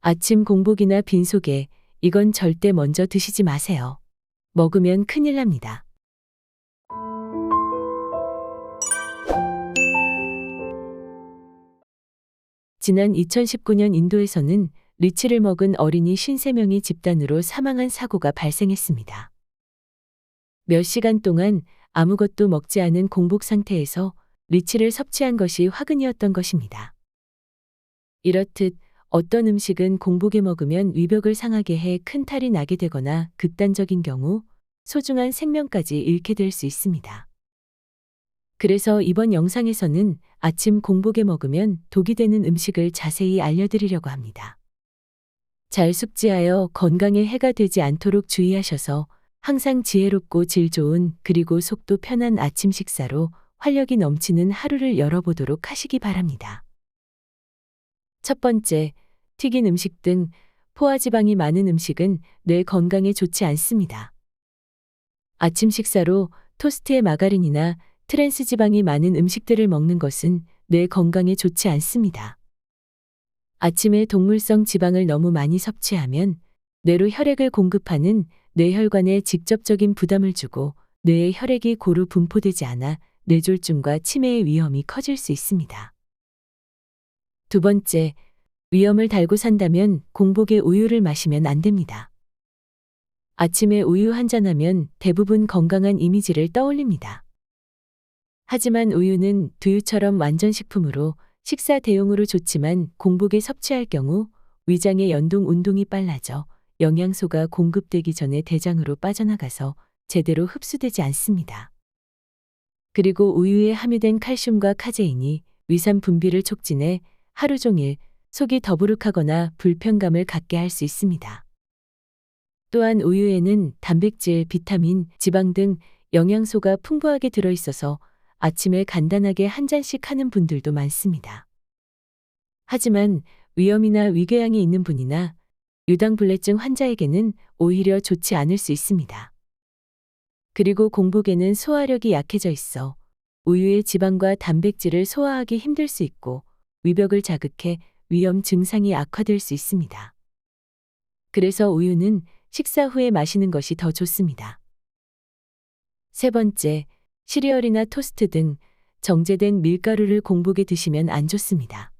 아침 공복이나 빈속에 이건 절대 먼저 드시지 마세요. 먹으면 큰일 납니다. 지난 2019년 인도에서는 리치를 먹은 어린이 53명이 집단으로 사망한 사고가 발생했습니다. 몇 시간 동안 아무것도 먹지 않은 공복 상태에서 리치를 섭취한 것이 화근이었던 것입니다. 이렇듯 어떤 음식은 공복에 먹으면 위벽을 상하게 해 큰 탈이 나게 되거나 극단적인 경우 소중한 생명까지 잃게 될 수 있습니다. 그래서 이번 영상에서는 아침 공복에 먹으면 독이 되는 음식을 자세히 알려드리려고 합니다. 잘 숙지하여 건강에 해가 되지 않도록 주의하셔서 항상 지혜롭고 질 좋은 그리고 속도 편한 아침 식사로 활력이 넘치는 하루를 열어보도록 하시기 바랍니다. 첫 번째, 튀긴 음식 등 포화지방이 많은 음식은 뇌 건강에 좋지 않습니다. 아침 식사로 토스트에 마가린이나 트랜스 지방이 많은 음식들을 먹는 것은 뇌 건강에 좋지 않습니다. 아침에 동물성 지방을 너무 많이 섭취하면 뇌로 혈액을 공급하는 뇌혈관에 직접적인 부담을 주고 뇌의 혈액이 고루 분포되지 않아 뇌졸중과 치매의 위험이 커질 수 있습니다. 두 번째, 위험을 달고 산다면 공복에 우유를 마시면 안 됩니다. 아침에 우유 한 잔하면 대부분 건강한 이미지를 떠올립니다. 하지만 우유는 두유처럼 완전식품으로 식사 대용으로 좋지만 공복에 섭취할 경우 위장의 연동 운동이 빨라져 영양소가 공급되기 전에 대장으로 빠져나가서 제대로 흡수되지 않습니다. 그리고 우유에 함유된 칼슘과 카제인이 위산 분비를 촉진해 하루 종일 속이 더부룩하거나 불편감을 갖게 할 수 있습니다. 또한 우유에는 단백질, 비타민, 지방 등 영양소가 풍부하게 들어있어서 아침에 간단하게 한 잔씩 하는 분들도 많습니다. 하지만 위염이나 위궤양이 있는 분이나 유당불내증 환자에게는 오히려 좋지 않을 수 있습니다. 그리고 공복에는 소화력이 약해져 있어 우유의 지방과 단백질을 소화하기 힘들 수 있고 위벽을 자극해 위염 증상이 악화될 수 있습니다. 그래서 우유는 식사 후에 마시는 것이 더 좋습니다. 세 번째, 시리얼이나 토스트 등 정제된 밀가루를 공복에 드시면 안 좋습니다.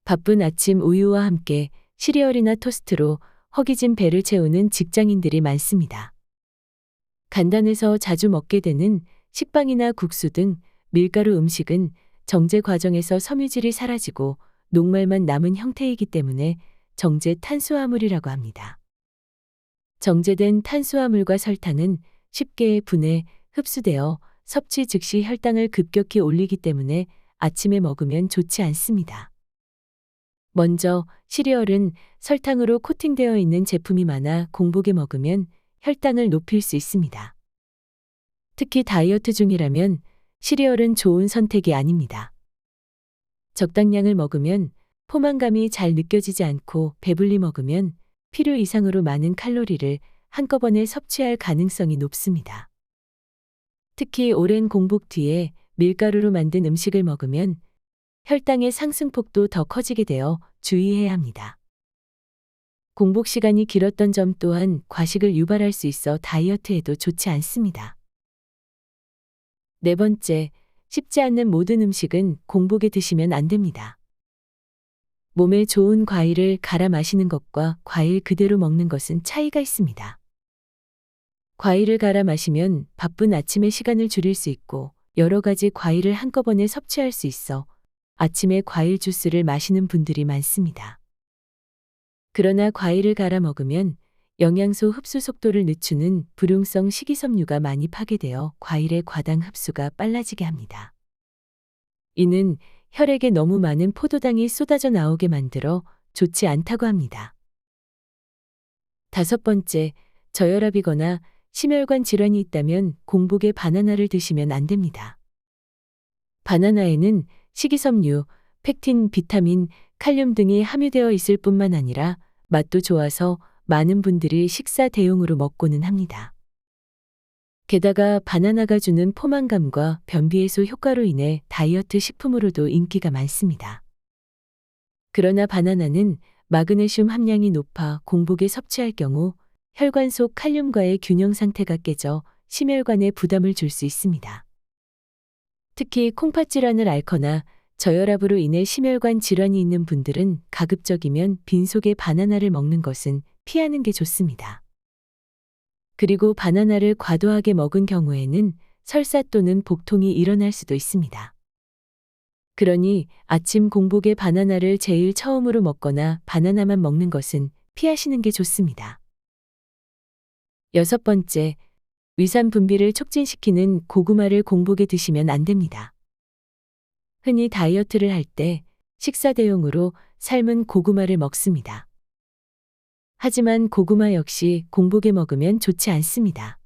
바쁜 아침 우유와 함께 시리얼이나 토스트로 허기진 배를 채우는 직장인들이 많습니다. 간단해서 자주 먹게 되는 식빵이나 국수 등 밀가루 음식은 정제 과정에서 섬유질이 사라지고 녹말만 남은 형태이기 때문에 정제 탄수화물이라고 합니다. 정제된 탄수화물과 설탕은 쉽게 분해, 흡수되어 섭취 즉시 혈당을 급격히 올리기 때문에 아침에 먹으면 좋지 않습니다. 먼저 시리얼은 설탕으로 코팅되어 있는 제품이 많아 공복에 먹으면 혈당을 높일 수 있습니다. 특히 다이어트 중이라면 시리얼은 좋은 선택이 아닙니다. 적당량을 먹으면 포만감이 잘 느껴지지 않고 배불리 먹으면 필요 이상으로 많은 칼로리를 한꺼번에 섭취할 가능성이 높습니다. 특히 오랜 공복 뒤에 밀가루로 만든 음식을 먹으면 혈당의 상승폭도 더 커지게 되어 주의해야 합니다. 공복 시간이 길었던 점 또한 과식을 유발할 수 있어 다이어트에도 좋지 않습니다. 네 번째, 씹지 않는 모든 음식은 공복에 드시면 안 됩니다. 몸에 좋은 과일을 갈아 마시는 것과 과일 그대로 먹는 것은 차이가 있습니다. 과일을 갈아 마시면 바쁜 아침의 시간을 줄일 수 있고 여러 가지 과일을 한꺼번에 섭취할 수 있어 아침에 과일 주스를 마시는 분들이 많습니다. 그러나 과일을 갈아 먹으면 영양소 흡수 속도를 늦추는 불용성 식이섬유가 많이 파괴되어 과일의 과당 흡수가 빨라지게 합니다. 이는 혈액에 너무 많은 포도당이 쏟아져 나오게 만들어 좋지 않다고 합니다. 다섯 번째, 저혈압이거나 심혈관 질환이 있다면 공복에 바나나를 드시면 안 됩니다. 바나나에는 식이섬유, 펙틴, 비타민, 칼륨 등이 함유되어 있을 뿐만 아니라 맛도 좋아서 많은 분들이 식사 대용으로 먹고는 합니다. 게다가 바나나가 주는 포만감과 변비해소 효과로 인해 다이어트 식품으로도 인기가 많습니다. 그러나 바나나는 마그네슘 함량이 높아 공복에 섭취할 경우 혈관 속 칼륨과의 균형 상태가 깨져 심혈관에 부담을 줄 수 있습니다. 특히 콩팥 질환을 앓거나 저혈압으로 인해 심혈관 질환이 있는 분들은 가급적이면 빈속에 바나나를 먹는 것은 피하는 게 좋습니다. 그리고 바나나를 과도하게 먹은 경우에는 설사 또는 복통이 일어날 수도 있습니다. 그러니 아침 공복에 바나나를 제일 처음으로 먹거나 바나나만 먹는 것은 피하시는 게 좋습니다. 6번째, 위산 분비를 촉진시키는 고구마를 공복에 드시면 안 됩니다. 흔히 다이어트를 할 때 식사 대용으로 삶은 고구마를 먹습니다. 하지만 고구마 역시 공복에 먹으면 좋지 않습니다.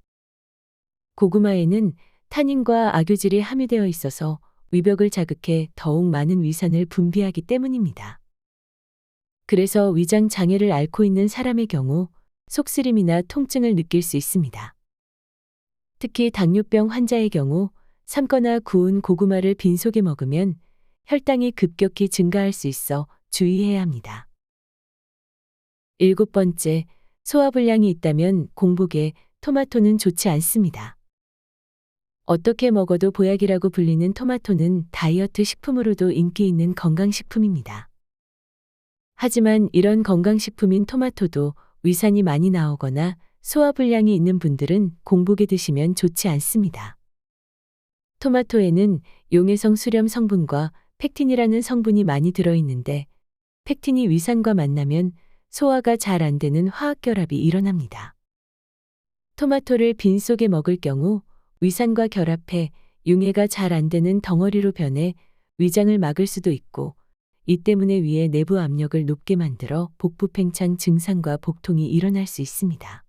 고구마에는 타닌과 악유질이 함유되어 있어서 위벽을 자극해 더욱 많은 위산을 분비하기 때문입니다. 그래서 위장 장애를 앓고 있는 사람의 경우 속쓰림이나 통증을 느낄 수 있습니다. 특히 당뇨병 환자의 경우 삶거나 구운 고구마를 빈속에 먹으면 혈당이 급격히 증가할 수 있어 주의해야 합니다. 7번째, 소화불량이 있다면 공복에 토마토는 좋지 않습니다. 어떻게 먹어도 보약이라고 불리는 토마토는 다이어트 식품으로도 인기 있는 건강식품입니다. 하지만 이런 건강식품인 토마토도 위산이 많이 나오거나 소화불량이 있는 분들은 공복에 드시면 좋지 않습니다. 토마토에는 용해성 수렴 성분과 펙틴이라는 성분이 많이 들어있는데 펙틴이 위산과 만나면 소화가 잘 안 되는 화학결합이 일어납니다. 토마토를 빈속에 먹을 경우 위산과 결합해 융해가 잘 안 되는 덩어리로 변해 위장을 막을 수도 있고 이 때문에 위의 내부 압력을 높게 만들어 복부 팽창 증상과 복통이 일어날 수 있습니다.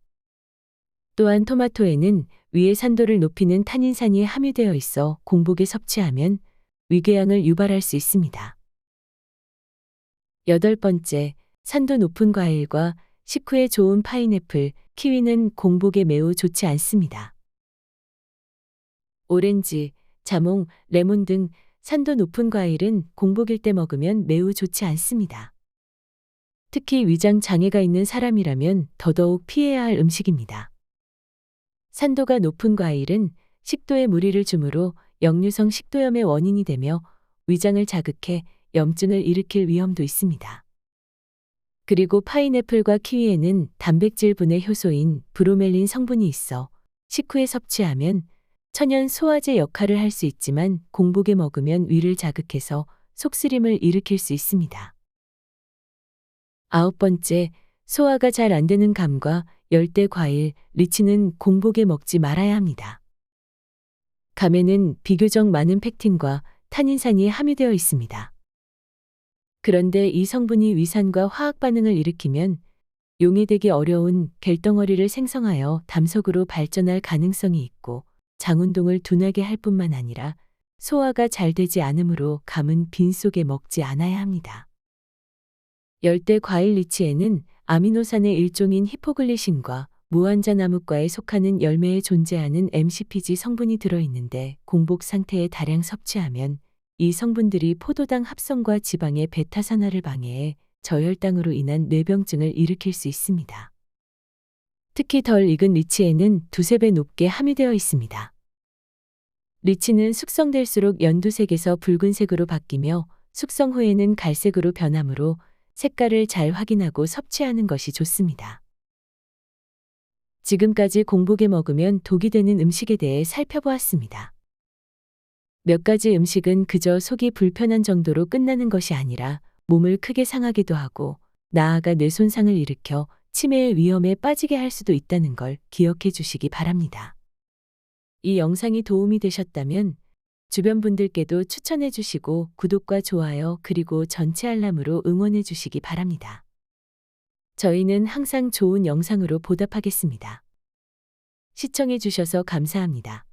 또한 토마토에는 위의 산도를 높이는 타닌산이 함유되어 있어 공복에 섭취하면 위궤양을 유발할 수 있습니다. 8번째, 산도 높은 과일과 식후에 좋은 파인애플, 키위는 공복에 매우 좋지 않습니다. 오렌지, 자몽, 레몬 등 산도 높은 과일은 공복일 때 먹으면 매우 좋지 않습니다. 특히 위장 장애가 있는 사람이라면 더더욱 피해야 할 음식입니다. 산도가 높은 과일은 식도에 무리를 주므로 역류성 식도염의 원인이 되며 위장을 자극해 염증을 일으킬 위험도 있습니다. 그리고 파인애플과 키위에는 단백질분해 효소인 브로멜린 성분이 있어 식후에 섭취하면 천연 소화제 역할을 할 수 있지만 공복에 먹으면 위를 자극해서 속쓰림을 일으킬 수 있습니다. 9번째, 소화가 잘 안 되는 감과 열대 과일, 리치는 공복에 먹지 말아야 합니다. 감에는 비교적 많은 펙틴과 타닌산이 함유되어 있습니다. 그런데 이 성분이 위산과 화학 반응을 일으키면 용해되기 어려운 겔덩어리를 생성하여 담석으로 발전할 가능성이 있고 장운동을 둔하게 할 뿐만 아니라 소화가 잘 되지 않으므로 감은 빈속에 먹지 않아야 합니다. 열대 과일 리치에는 아미노산의 일종인 히포글리신과 무환자나무과에 속하는 열매에 존재하는 MCPG 성분이 들어있는데 공복 상태에 다량 섭취하면 이 성분들이 포도당 합성과 지방의 베타산화를 방해해 저혈당으로 인한 뇌병증을 일으킬 수 있습니다. 특히 덜 익은 리치에는 두세 배 높게 함유되어 있습니다. 리치는 숙성될수록 연두색에서 붉은색으로 바뀌며 숙성 후에는 갈색으로 변하므로 색깔을 잘 확인하고 섭취하는 것이 좋습니다. 지금까지 공복에 먹으면 독이 되는 음식에 대해 살펴보았습니다. 몇 가지 음식은 그저 속이 불편한 정도로 끝나는 것이 아니라 몸을 크게 상하기도 하고 나아가 뇌 손상을 일으켜 치매의 위험에 빠지게 할 수도 있다는 걸 기억해 주시기 바랍니다. 이 영상이 도움이 되셨다면 주변 분들께도 추천해 주시고 구독과 좋아요 그리고 전체 알람으로 응원해 주시기 바랍니다. 저희는 항상 좋은 영상으로 보답하겠습니다. 시청해 주셔서 감사합니다.